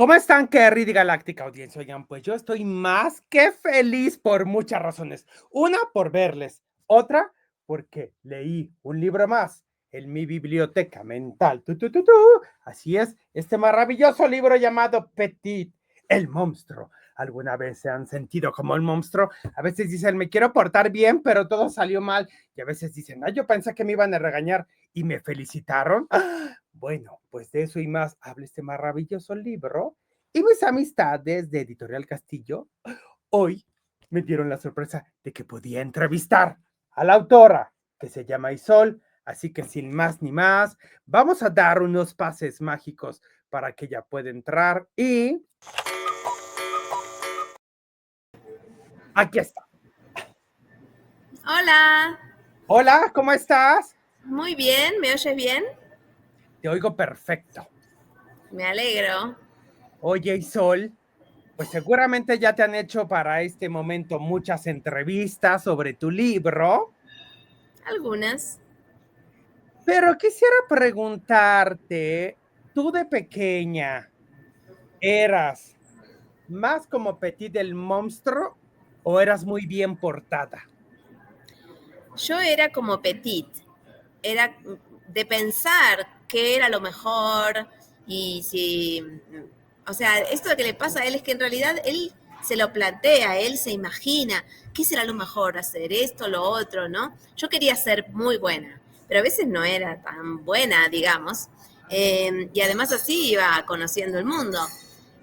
¿Cómo están, querida galáctica audiencia? Oigan, pues yo estoy más que feliz por muchas razones. Una, por verles. Otra, porque leí un libro más en mi biblioteca mental. Así es, este maravilloso libro llamado Petit, el monstruo. ¿Alguna vez se han sentido como el monstruo? A veces dicen, me quiero portar bien, pero todo salió mal. Y a veces dicen, yo pensé que me iban a regañar y me felicitaron. Bueno, pues de eso y más habla este maravilloso libro. Y mis amistades de Editorial Castillo hoy me dieron la sorpresa de que podía entrevistar a la autora, que se llama Isol. Así que sin más ni más, vamos a dar unos pases mágicos para que ella pueda entrar. Y aquí está. Hola, Hola, ¿cómo estás? muy bien, ¿me oyes bien? Te oigo perfecto. Me alegro. Oye, Isol, pues seguramente ya te han hecho para este momento muchas entrevistas sobre tu libro. Algunas. Pero quisiera preguntarte, ¿tú de pequeña eras más como Petit del monstruo o eras muy bien portada? Yo era como Petit, era de pensar qué era lo mejor y si, o sea, esto que le pasa a él es que en realidad él se lo plantea, él se imagina qué será lo mejor hacer, esto, lo otro, ¿no? Yo quería ser muy buena, pero a veces no era tan buena, digamos, y además así iba conociendo el mundo.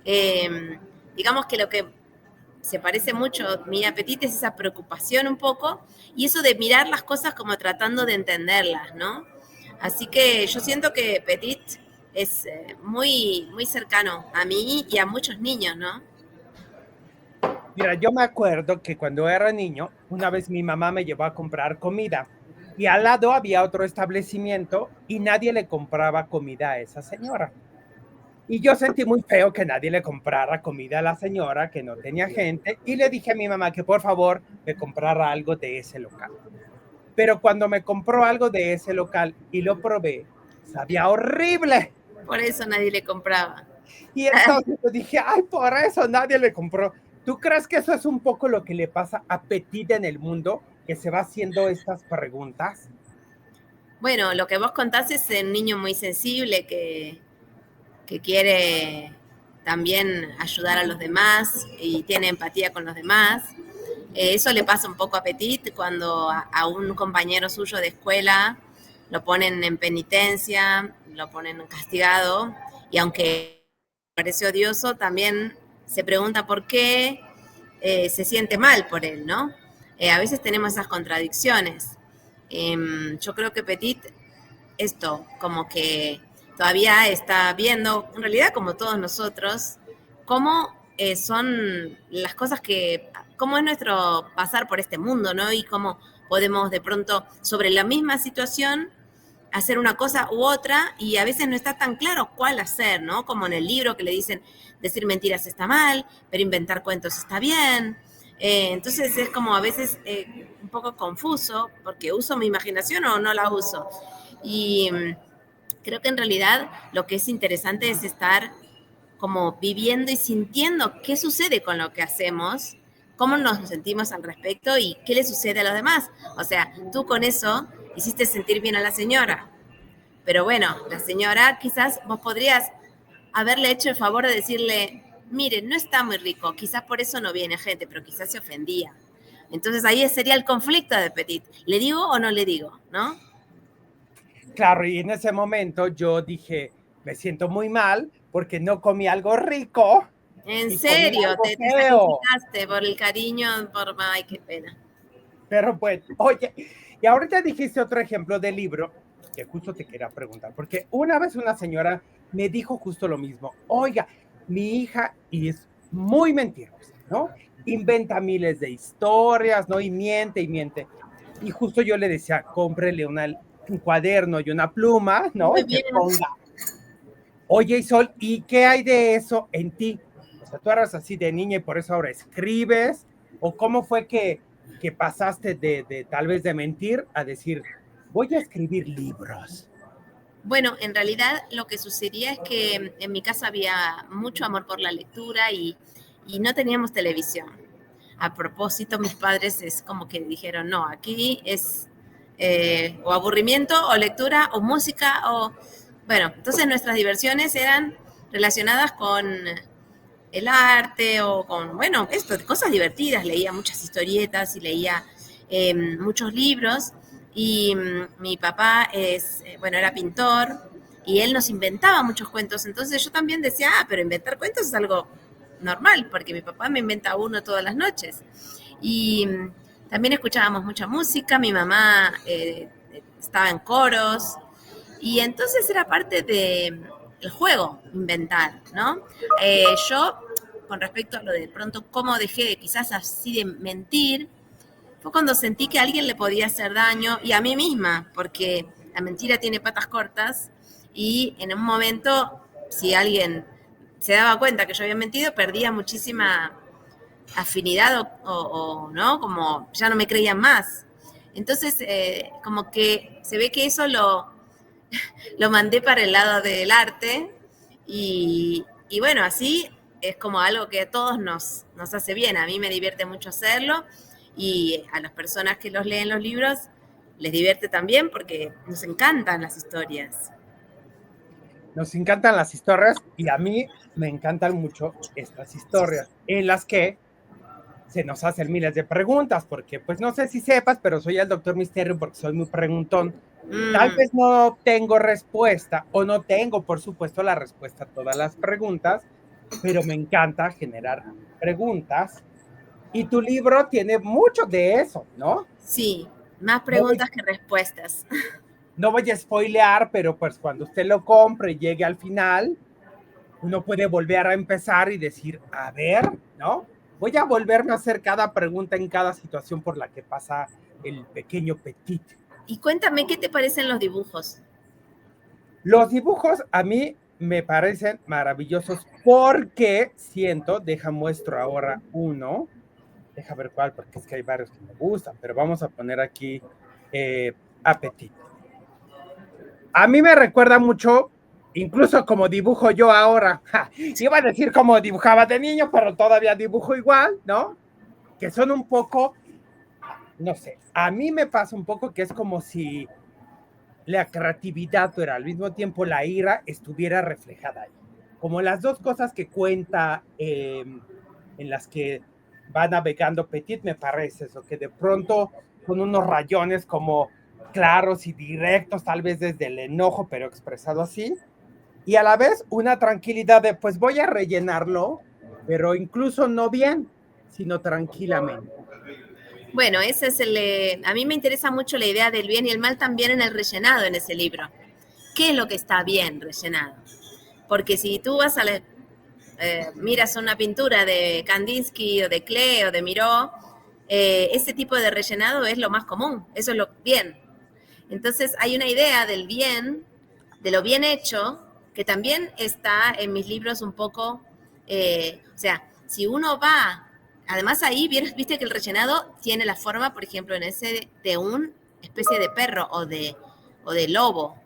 Eh, digamos que lo que se parece mucho, mi apetito es esa preocupación un poco y eso de mirar las cosas como tratando de entenderlas, ¿no? Así que yo siento que Petit es muy cercano a mí y a muchos niños, ¿no? Mira, yo me acuerdo que cuando era niño, una vez mi mamá me llevó a comprar comida y al lado había otro establecimiento y nadie le compraba comida a esa señora. Y yo sentí muy feo que nadie le comprara comida a la señora, que no tenía gente, y le dije a mi mamá que por favor me comprara algo de ese local. Pero cuando me compró algo de ese local y lo probé, sabía horrible. Por eso nadie le compraba. Y entonces yo dije, ay, por eso nadie le compró. ¿Tú crees que eso es un poco lo que le pasa a Petit en el mundo, que se va haciendo estas preguntas? Bueno, lo que vos contás es un niño muy sensible que quiere también ayudar a los demás y tiene empatía con los demás. Eso le pasa un poco a Petit cuando a un compañero suyo de escuela lo ponen en penitencia, lo ponen castigado, y aunque parece odioso, también se pregunta por qué se siente mal por él, ¿no? A veces tenemos esas contradicciones. Yo creo que Petit, esto, como que todavía está viendo, en realidad como todos nosotros, cómo son las cosas que, cómo es nuestro pasar por este mundo, ¿no? Y cómo podemos de pronto, sobre la misma situación, hacer una cosa u otra y a veces no está tan claro cuál hacer, ¿no? Como en el libro que le dicen, decir mentiras está mal, pero inventar cuentos está bien. Entonces es como a veces un poco confuso porque uso mi imaginación o no la uso. Y creo que en realidad lo que es interesante es estar como viviendo y sintiendo qué sucede con lo que hacemos, cómo nos sentimos al respecto y qué le sucede a los demás. O sea, tú con eso hiciste sentir bien a la señora, pero bueno, la señora quizás vos podrías haberle hecho el favor de decirle, mire, no está muy rico, quizás por eso no viene gente, pero quizás se ofendía. Entonces ahí sería el conflicto de Petit. ¿Le digo o no le digo? ¿No? Claro, y en ese momento yo dije, me siento muy mal porque no comí algo rico En y comí serio, algo te feo. sacrificaste por el cariño, por... Ay, qué pena. Pero bueno, oye, y ahorita dijiste otro ejemplo de libro que justo te quería preguntar, porque una vez una señora me dijo justo lo mismo, oiga, mi hija y es muy mentirosa, ¿no? Inventa miles de historias, ¿no? Y miente y miente. Y justo yo le decía, cómprele un cuaderno y una pluma, ¿no? Muy Y que bien. ponga, oye, Isol, ¿y qué hay de eso en ti? O sea, tú eras así de niña y por eso ahora escribes, o cómo fue que pasaste de tal vez de mentir a decir, voy a escribir libros. Bueno, en realidad lo que sucedía es que en mi casa había mucho amor por la lectura y no teníamos televisión. A propósito, mis padres es como que dijeron, no, aquí es o aburrimiento, o lectura, o música, o... Bueno, entonces nuestras diversiones eran relacionadas con el arte o con, bueno, esto, cosas divertidas. Leía muchas historietas y leía muchos libros. Y mi papá es, bueno, era pintor y él nos inventaba muchos cuentos. Entonces yo también decía, ah, pero inventar cuentos es algo normal, porque mi papá me inventa uno todas las noches. Y también escuchábamos mucha música, mi mamá estaba en coros, y entonces era parte de el juego inventar, ¿no? Yo, con respecto a lo de pronto cómo dejé quizás así de mentir, fue cuando sentí que a alguien le podía hacer daño y a mí misma, porque la mentira tiene patas cortas y en un momento, si alguien se daba cuenta que yo había mentido, perdía muchísima afinidad ¿no? Como ya no me creían más. Entonces, como que se ve que eso lo mandé para el lado del arte y bueno, así es como algo que a todos nos hace bien. A mí me divierte mucho hacerlo y a las personas que los leen los libros les divierte también porque nos encantan las historias. Nos encantan las historias y a mí me encantan mucho estas historias en las que se nos hacen miles de preguntas, porque pues no sé si sepas, pero soy el doctor Misterio porque soy muy preguntón. Tal Mm, vez no tengo respuesta o no tengo, por supuesto, la respuesta a todas las preguntas, pero me encanta generar preguntas y tu libro tiene mucho de eso, ¿no? sí, más No voy, preguntas que respuestas. no voy a spoilear, pero pues cuando usted lo compre y llegue al final, uno puede volver a empezar y decir, a ver, ¿no? Voy a volverme a hacer cada pregunta en cada situación por la que pasa el pequeño Petit. Y cuéntame, ¿qué te parecen los dibujos? Los dibujos a mí me parecen maravillosos porque siento, deja muestro ahora uno, deja ver cuál, porque es que hay varios que me gustan, pero vamos a poner aquí a Petit. A mí me recuerda mucho, incluso como dibujo yo ahora. Iba a decir como dibujaba de niño, pero todavía dibujo igual, ¿no? Que son un poco, no sé, a mí me pasa un poco que es como si la creatividad, pero al mismo tiempo la ira estuviera reflejada ahí. Como las dos cosas que cuenta en las que va navegando Petit, me parece eso, que de pronto con unos rayones como claros y directos, tal vez desde el enojo, pero expresado así, y a la vez una tranquilidad de, pues voy a rellenarlo, pero incluso no bien, sino tranquilamente. Bueno, ese es a mí me interesa mucho la idea del bien y el mal también en el rellenado en ese libro. ¿Qué es lo que está bien rellenado? Porque si tú vas a miras una pintura de Kandinsky o de Klee o de Miró, ese tipo de rellenado es lo más común, eso es lo bien. Entonces hay una idea del bien, de lo bien hecho, que también está en mis libros un poco, o sea, si uno va, además ahí viste que el rellenado tiene la forma, por ejemplo, en ese de un especie de perro o de lobo.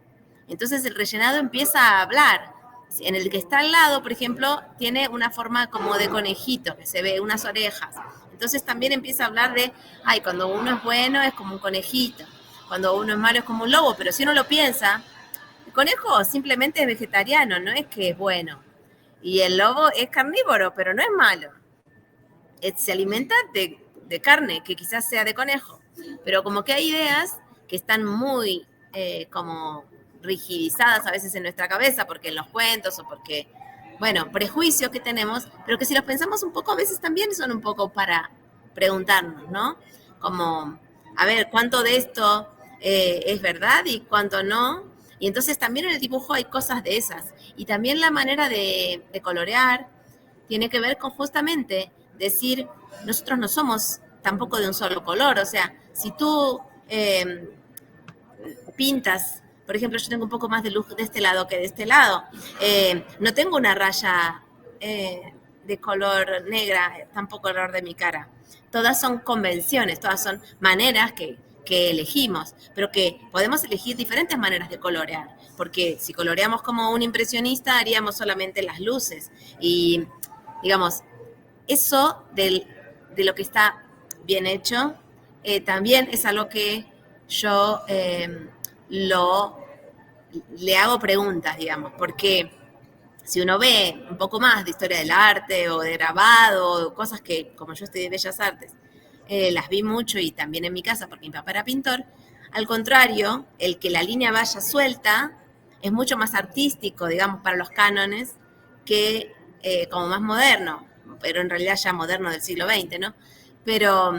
Entonces el rellenado empieza a hablar. En el que está al lado, por ejemplo, tiene una forma como de conejito, que se ve unas orejas. Entonces también empieza a hablar de, ay, cuando uno es bueno es como un conejito, cuando uno es malo es como un lobo, pero si uno lo piensa, el conejo simplemente es vegetariano, no es que es bueno. Y el lobo es carnívoro, pero no es malo. Se alimenta de carne, que quizás sea de conejo. Pero como que hay ideas que están muy como rigidizadas a veces en nuestra cabeza, porque en los cuentos o porque, bueno, prejuicios que tenemos, pero que si los pensamos un poco, a veces también son un poco para preguntarnos, ¿no? Como, a ver, ¿cuánto de esto es verdad y cuánto no? Y entonces también en el dibujo hay cosas de esas. Y también la manera de colorear tiene que ver con justamente decir, nosotros no somos tampoco de un solo color, o sea, si tú pintas, por ejemplo, yo tengo un poco más de luz de este lado que de este lado, no tengo una raya de color negra, tampoco alrededor de mi cara. Todas son convenciones, todas son maneras que elegimos, pero que podemos elegir diferentes maneras de colorear. porque si coloreamos como un impresionista haríamos solamente las luces. Y, digamos, eso de lo que está bien hecho, también es algo que yo le hago preguntas, digamos, porque si uno ve un poco más de historia del arte o de grabado, o cosas que, como yo estoy de Bellas Artes, las vi mucho y también en mi casa porque mi papá era pintor, al contrario, el que la línea vaya suelta es mucho más artístico, digamos, para los cánones que como más moderno, pero en realidad ya moderno del siglo XX, ¿no? Pero,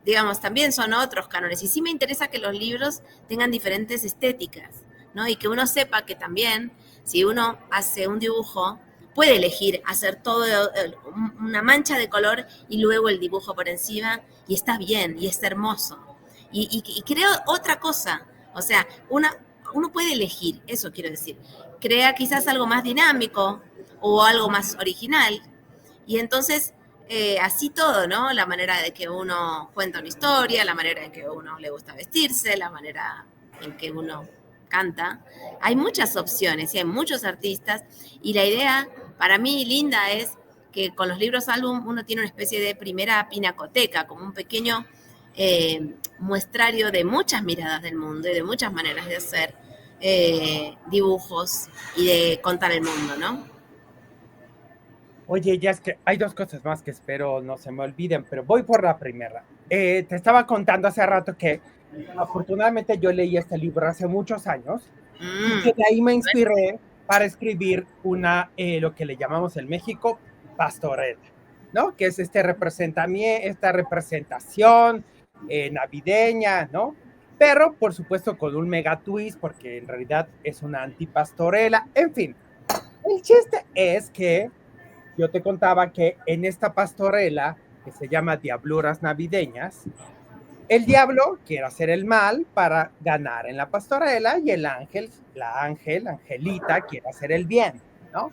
digamos, también son otros cánones. Y sí me interesa que los libros tengan diferentes estéticas, ¿no? Y que uno sepa que también, si uno hace un dibujo, puede elegir hacer todo una mancha de color y luego el dibujo por encima, y está bien, y está hermoso. Y creo otra cosa, o sea, uno puede elegir, eso quiero decir, crea quizás algo más dinámico o algo más original, y entonces así todo, ¿no? La manera de que uno cuenta una historia, la manera en que uno le gusta vestirse, la manera en que uno canta. Hay muchas opciones y hay muchos artistas, y la idea para mí linda es que con los libros álbum uno tiene una especie de primera pinacoteca, como un pequeño muestrario de muchas miradas del mundo y de muchas maneras de hacer dibujos y de contar el mundo, ¿no? Oye, ya es que hay dos cosas más que espero no se me olviden, pero voy por la primera. Te estaba contando hace rato que afortunadamente yo leí este libro hace muchos años y que de ahí me inspiré para escribir lo que le llamamos en México pastorela, ¿no? Que es esta representación navideña, ¿no? Pero por supuesto con un mega twist porque en realidad es una antipastorela. En fin, el chiste es que yo te contaba que en esta pastorela que se llama Diabluras Navideñas, el diablo quiere hacer el mal para ganar en la pastorela y el ángel, Angelita, quiere hacer el bien, ¿no?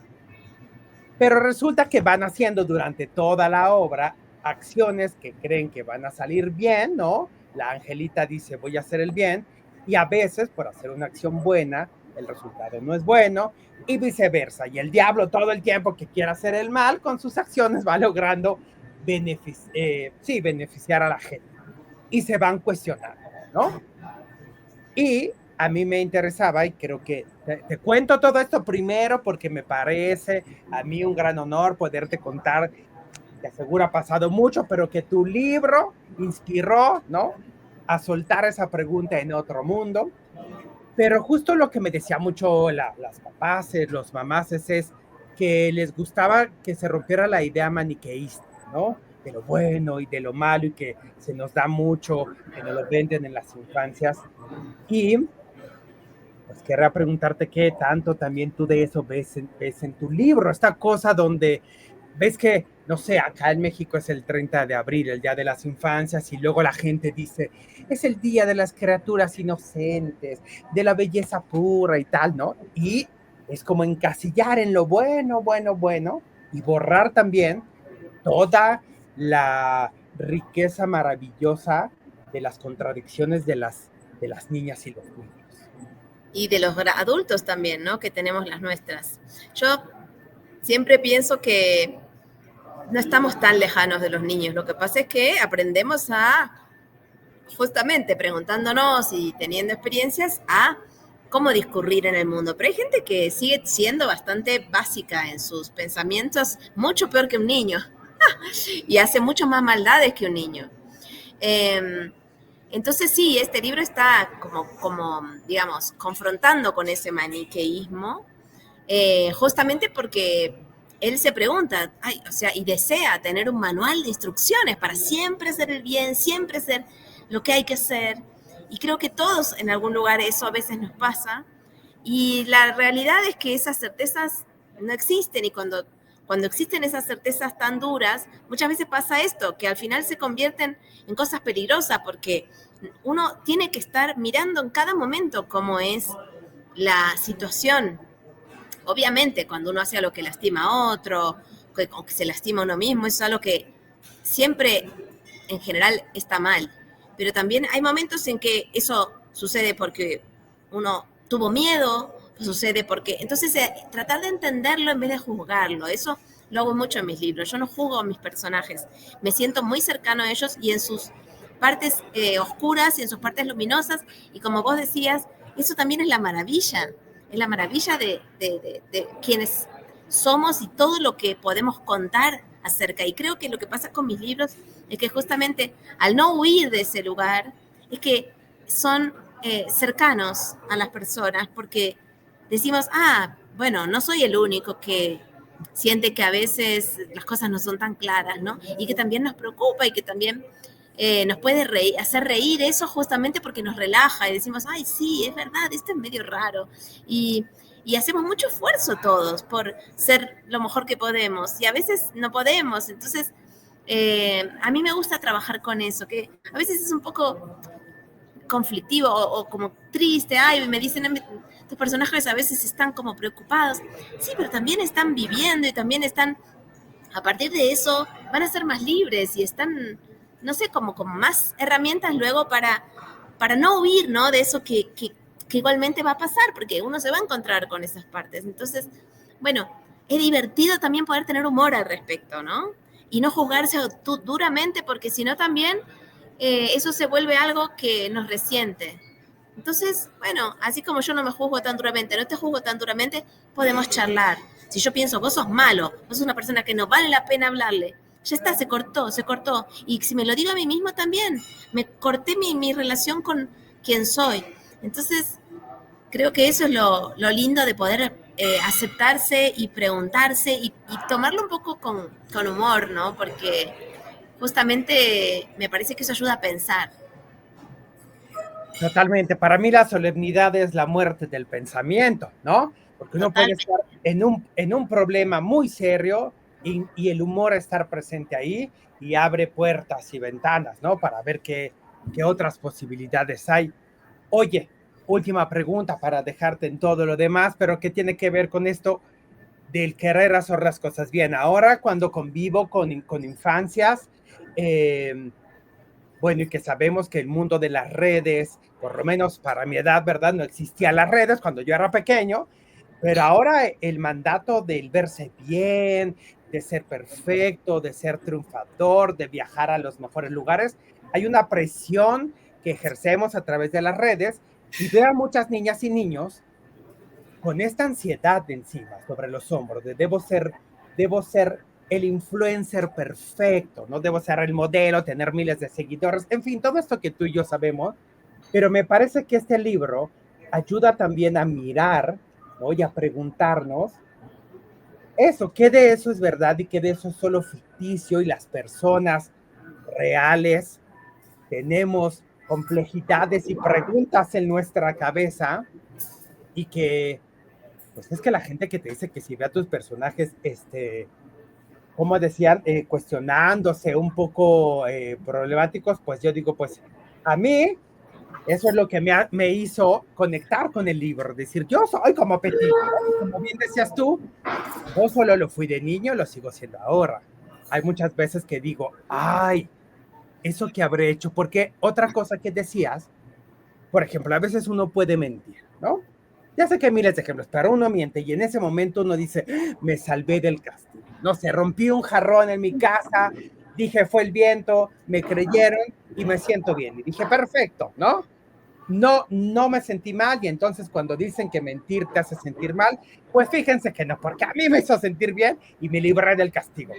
Pero resulta que van haciendo durante toda la obra acciones que creen que van a salir bien, ¿no? La Angelita dice, voy a hacer el bien, y a veces, por hacer una acción buena, el resultado no es bueno, y viceversa. Y el diablo todo el tiempo que quiere hacer el mal, con sus acciones va logrando beneficiar a la gente. Y se van cuestionando, ¿no? Y a mí me interesaba, y creo que te cuento todo esto primero porque me parece a mí un gran honor poderte contar, te aseguro ha pasado mucho, pero que tu libro inspiró, ¿no? A soltar esa pregunta en otro mundo. Pero justo lo que me decía mucho las papás, los mamás, es que les gustaba que se rompiera la idea maniqueísta, ¿no? De lo bueno y de lo malo, y que se nos da mucho, que nos lo venden en las infancias. Y pues querría preguntarte qué tanto también tú de eso ves en tu libro, esta cosa donde ves que, no sé, acá en México es el 30 de abril, el Día de las Infancias, y luego la gente dice, es el Día de las Criaturas Inocentes, de la belleza pura y tal, ¿no? Y es como encasillar en lo bueno, bueno, bueno, y borrar también toda la riqueza maravillosa de las contradicciones de las niñas y los niños. Y de los adultos también, ¿no? Que tenemos las nuestras. Yo siempre pienso que no estamos tan lejanos de los niños. Lo que pasa es que aprendemos justamente preguntándonos y teniendo experiencias, a cómo discurrir en el mundo. Pero hay gente que sigue siendo bastante básica en sus pensamientos, mucho peor que un niño. Y hace mucho más maldades que un niño. Entonces sí, este libro está como digamos, confrontando con ese maniqueísmo, justamente porque él se pregunta, o sea, y desea tener un manual de instrucciones para siempre hacer el bien, siempre hacer lo que hay que hacer. Y creo que todos en algún lugar eso a veces nos pasa. Y la realidad es que esas certezas no existen, y cuando existen esas certezas tan duras, muchas veces pasa esto, que al final se convierten en cosas peligrosas, porque uno tiene que estar mirando en cada momento cómo es la situación. Obviamente, cuando uno hace algo que lastima a otro, o que se lastima a uno mismo, eso es algo que siempre, en general, está mal. Pero también hay momentos en que eso sucede porque uno tuvo miedo, sucede, porque entonces tratar de entenderlo en vez de juzgarlo, eso lo hago mucho en mis libros. Yo no juzgo a mis personajes, me siento muy cercano a ellos y en sus partes oscuras y en sus partes luminosas, y como vos decías, eso también es la maravilla de quienes somos y todo lo que podemos contar acerca. Y creo que lo que pasa con mis libros es que justamente al no huir de ese lugar, es que son cercanos a las personas, porque decimos, bueno, no soy el único que siente que a veces las cosas no son tan claras, ¿no? Y que también nos preocupa y que también nos puede hacer reír eso justamente porque nos relaja y decimos, ay, sí, es verdad, esto es medio raro. Y hacemos mucho esfuerzo todos por ser lo mejor que podemos y a veces no podemos. Entonces, a mí me gusta trabajar con eso, que a veces es un poco conflictivo o como triste, ay, me dicen, tus personajes a veces están como preocupados. Sí, pero también están viviendo y también están, a partir de eso, van a ser más libres y están, no sé, como más herramientas luego para no huir, ¿no? De eso que igualmente va a pasar, porque uno se va a encontrar con esas partes. Entonces, bueno, es divertido también poder tener humor al respecto, ¿no? Y no juzgarse duramente, porque si no también eso se vuelve algo que nos resiente. Entonces, bueno, así como yo no me juzgo tan duramente, no te juzgo tan duramente, podemos charlar. Si yo pienso, vos sos malo, vos sos una persona que no vale la pena hablarle, ya está, se cortó, se cortó. Y si me lo digo a mí mismo también, me corté mi relación con quien soy. Entonces, creo que eso es lo lindo de poder aceptarse y preguntarse y tomarlo un poco con humor, ¿no? Porque justamente me parece que eso ayuda a pensar. Totalmente. Para mí la solemnidad es la muerte del pensamiento, ¿no? Porque uno puede Totalmente. estar en un problema muy serio y el humor estar presente ahí y abre puertas y ventanas, ¿no? Para ver qué otras posibilidades hay. Oye, última pregunta para dejarte en todo lo demás, pero ¿qué tiene que ver con esto del querer hacer las cosas bien? Ahora, cuando convivo con infancias, bueno, y que sabemos que el mundo de las redes, por lo menos para mi edad, ¿verdad? No existían las redes cuando yo era pequeño, pero ahora el mandato del verse bien, de ser perfecto, de ser triunfador, de viajar a los mejores lugares, hay una presión que ejercemos a través de las redes y veo a muchas niñas y niños con esta ansiedad de encima, sobre los hombros, de debo ser el influencer perfecto, no debo ser el modelo, tener miles de seguidores, en fin, todo esto que tú y yo sabemos, pero me parece que este libro ayuda también a mirar, ¿no? Y a preguntarnos eso, qué de eso es verdad y qué de eso es solo ficticio y las personas reales tenemos complejidades y preguntas en nuestra cabeza y que pues es que la gente que te dice que si ve a tus personajes, como decían, cuestionándose un poco problemáticos, pues yo digo, pues a mí eso es lo que me hizo conectar con el libro, decir, yo soy como Petit, ¿no? Y como bien decías tú, no solo lo fui de niño, lo sigo siendo ahora. Hay muchas veces que digo, ay, eso que habré hecho, porque otra cosa que decías, por ejemplo, a veces uno puede mentir, ¿no? Ya sé que hay miles de ejemplos, pero uno miente y en ese momento uno dice, me salvé del castigo. No sé, rompí un jarrón en mi casa, dije, fue el viento, me creyeron y me siento bien. Y dije, perfecto, ¿no? No me sentí mal y entonces cuando dicen que mentir te hace sentir mal, pues fíjense que no, porque a mí me hizo sentir bien y me libré del castigo.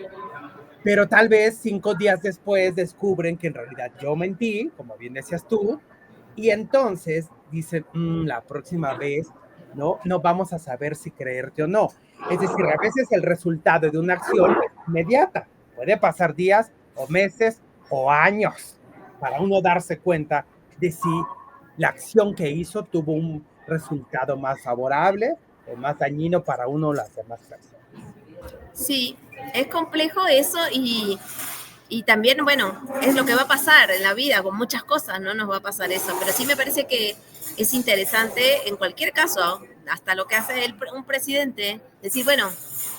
Pero tal vez 5 días después descubren que en realidad yo mentí, como bien decías tú, y entonces dicen, la próxima vez no vamos a saber si creerte o no. Es decir, a veces el resultado de una acción es inmediata. Puede pasar días o meses o años para uno darse cuenta de si la acción que hizo tuvo un resultado más favorable o más dañino para uno o las demás personas. Sí, es complejo eso y también, bueno, es lo que va a pasar en la vida, con muchas cosas no nos va a pasar eso, pero sí me parece que es interesante en cualquier caso, hasta lo que hace un presidente, decir, bueno,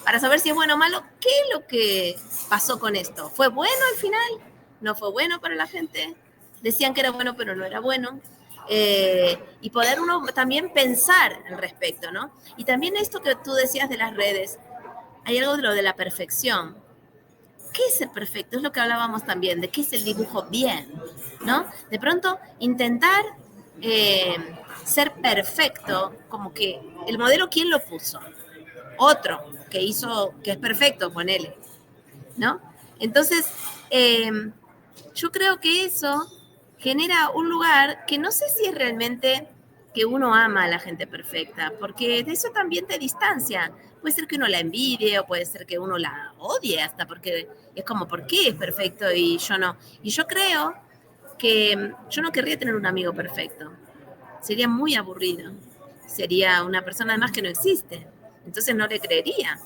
para saber si es bueno o malo, ¿qué es lo que pasó con esto? ¿Fue bueno al final? ¿No fue bueno para la gente? Decían que era bueno, pero no era bueno. y poder uno también pensar al respecto, ¿no? Y también esto que tú decías de las redes, hay algo de lo de la perfección. ¿Qué es el perfecto? Es lo que hablábamos también, de qué es el dibujo bien, ¿no? De pronto, intentar ser perfecto, como que el modelo, ¿quién lo puso? Otro que hizo, que es perfecto, ponele, ¿no? Entonces, yo creo que eso genera un lugar que no sé si es realmente que uno ama a la gente perfecta, porque de eso también te distancia. Puede ser que uno la envidie o puede ser que uno la odie hasta porque es como, ¿por qué es perfecto y yo no? Y yo creo que yo no querría tener un amigo perfecto. Sería muy aburrido. Sería una persona además que no existe. Entonces no le creería.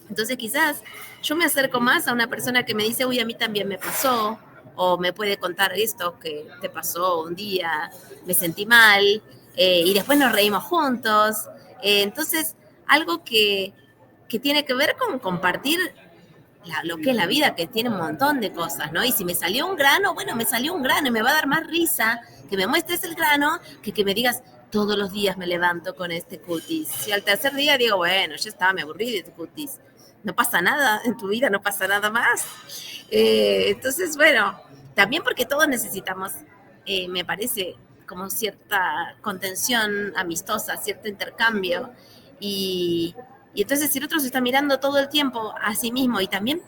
Entonces quizás yo me acerco más a una persona que me dice, uy, a mí también me pasó, o me puede contar esto que te pasó un día, me sentí mal, y después nos reímos juntos. Entonces, algo que tiene que ver con compartir lo que es la vida, que tiene un montón de cosas, ¿no? Y si me salió un grano, bueno, me salió un grano y me va a dar más risa que me muestres el grano que me digas, todos los días me levanto con este cutis. Y al tercer día digo, bueno, ya estaba, me aburrí de tu cutis. No pasa nada en tu vida, no pasa nada más. Entonces, bueno, también porque todos necesitamos, me parece, como cierta contención amistosa, cierto intercambio. Y, y entonces si el otro se está mirando todo el tiempo a sí mismo y también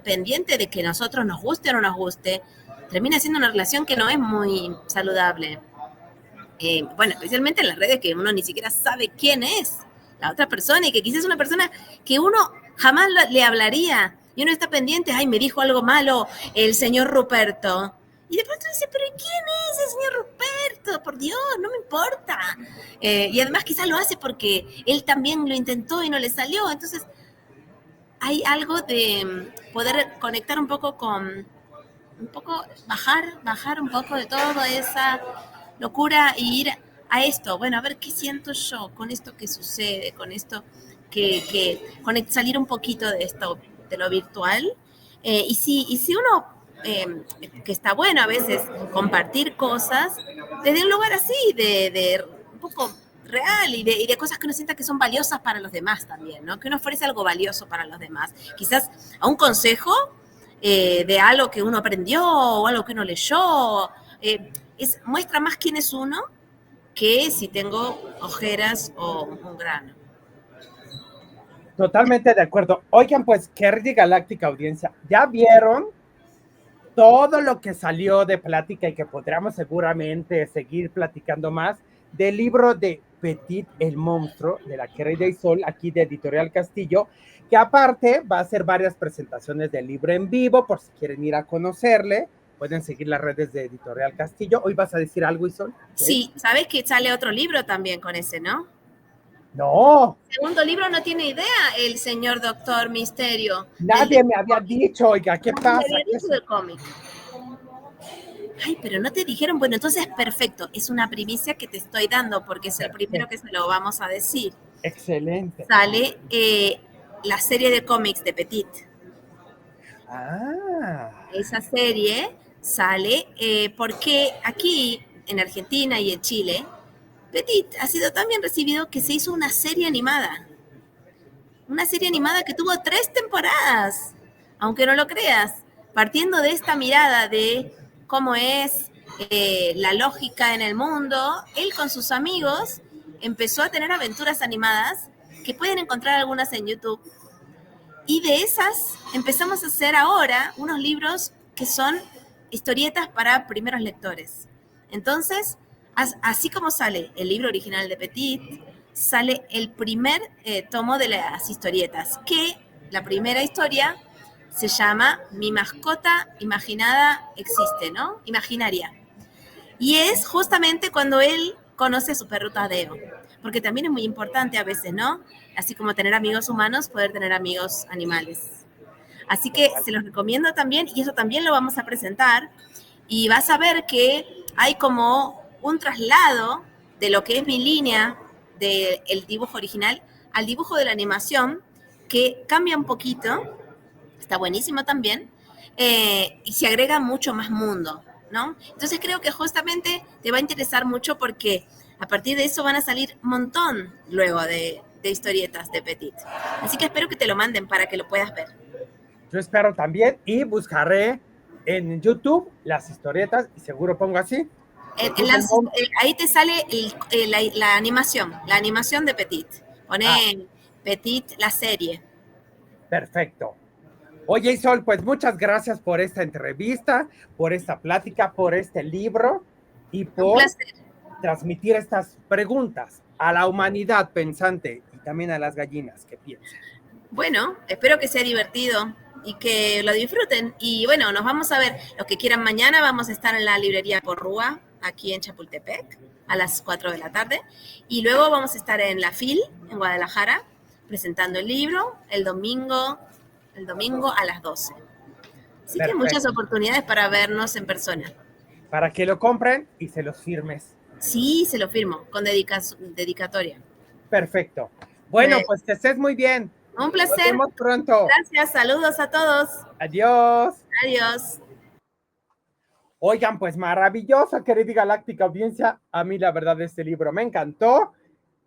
pendiente de que nosotros nos guste o no nos guste, termina siendo una relación que no es muy saludable. Bueno, especialmente en las redes que uno ni siquiera sabe quién es la otra persona y que quizás es una persona que uno jamás le hablaría y uno está pendiente, ay, me dijo algo malo el señor Ruperto. Y de pronto dice, pero ¿quién es el señor Ruperto? Por Dios, no me importa. Y además quizás lo hace porque él también lo intentó y no le salió. Entonces hay algo de poder conectar un poco con, un poco, bajar un poco de toda esa locura y ir a esto, bueno, a ver qué siento yo con esto que sucede, con esto salir un poquito de esto, de lo virtual. Y si uno, que está bueno a veces compartir cosas, desde un lugar así, de un poco real y de cosas que uno sienta que son valiosas para los demás también, ¿no? Que uno ofrece algo valioso para los demás. Quizás a un consejo de algo que uno aprendió o algo que uno leyó. Muestra más quién es uno que si tengo ojeras o un grano. Totalmente de acuerdo. Oigan, pues, querida galáctica audiencia, ¿ya vieron todo lo que salió de plática y que podríamos seguramente seguir platicando más del libro de Petit el monstruo de la querida Isol, aquí de Editorial Castillo, que aparte va a hacer varias presentaciones del libro en vivo, por si quieren ir a conocerle, pueden seguir las redes de Editorial Castillo. ¿Hoy vas a decir algo, Isol? Sí, sabes que sale otro libro también con ese, ¿no? No. El segundo libro no tiene idea el señor Doctor Misterio. Nadie me había dicho, oiga, ¿qué pasa? Me había dicho del cómic. Ay, pero no te dijeron, bueno, entonces perfecto, es una primicia que te estoy dando porque es el primero que se lo vamos a decir. Excelente. Sale la serie de cómics de Petit. Esa serie sale porque aquí en Argentina y en Chile, Petit ha sido tan bien recibido que se hizo una serie animada. Una serie animada que tuvo 3 temporadas, aunque no lo creas, partiendo de esta mirada de cómo es la lógica en el mundo, él con sus amigos empezó a tener aventuras animadas que pueden encontrar algunas en YouTube. Y de esas empezamos a hacer ahora unos libros que son historietas para primeros lectores. Entonces, así como sale el libro original de Petit, sale el primer tomo de las historietas, que la primera historia se llama Mi mascota imaginada existe, ¿no? Imaginaria. Y es justamente cuando él conoce a su perro Tadeo, porque también es muy importante a veces, ¿no? Así como tener amigos humanos, poder tener amigos animales. Así que se los recomiendo también y eso también lo vamos a presentar y vas a ver que hay como un traslado de lo que es mi línea del dibujo original al dibujo de la animación que cambia un poquito, está buenísimo también, y se agrega mucho más mundo. ¿no? Entonces creo que justamente te va a interesar mucho porque a partir de eso van a salir un montón luego de historietas de Petit. Así que espero que te lo manden para que lo puedas ver. Yo espero también y buscaré en YouTube las historietas y seguro pongo así. Ahí te sale la animación de Petit. Ah, Pone Petit la serie. perfecto. Oye, Isol, pues muchas gracias por esta entrevista, por esta plática, por este libro y Un por placer. transmitir estas preguntas a la humanidad pensante y también a las gallinas que piensan. Bueno, espero que sea divertido y que lo disfruten. Y bueno, nos vamos a ver. Los que quieran mañana vamos a estar en la librería Porrúa, aquí en Chapultepec, a las 4 de la tarde. Y luego vamos a estar en la FIL, en Guadalajara, presentando el libro el domingo a las 12. Así que muchas Perfecto. oportunidades para vernos en persona. Para que lo compren y se los firmes. Sí, se lo firmo, con dedicatoria. Perfecto. Bueno, pues que estés muy bien. Un Nos placer. vemos pronto. Gracias, saludos a todos. Adiós. Adiós. Oigan, pues maravillosa, querida galáctica audiencia. A mí la verdad este libro me encantó.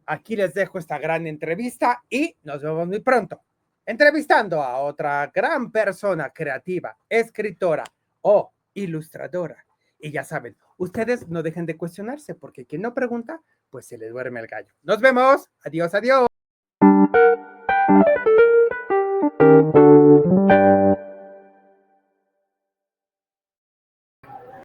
Aquí les dejo esta gran entrevista y nos vemos muy pronto. Entrevistando a otra gran persona creativa, escritora o ilustradora. Y ya saben, ustedes no dejen de cuestionarse porque quien no pregunta, pues se le duerme el gallo. Nos vemos. Adiós, adiós.